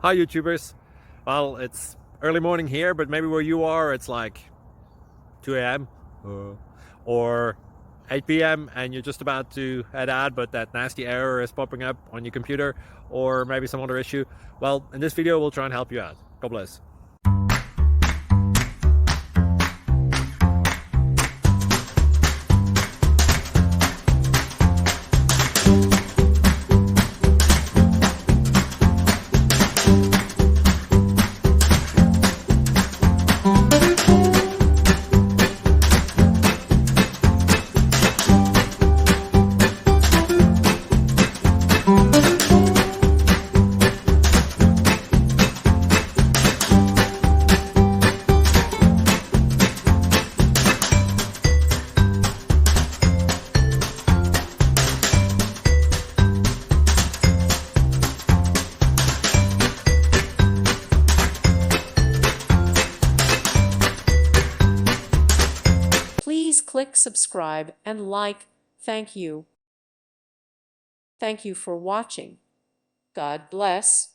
Hi YouTubers. Well, it's early morning here, but maybe where you are it's like 2 a.m. or 8 p.m. and you're just about to head out, but that nasty error is popping up on your computer, or maybe some other issue. Well, in this video we'll try and help you out. God bless. Please click subscribe and like. Thank you. Thank you for watching. God bless.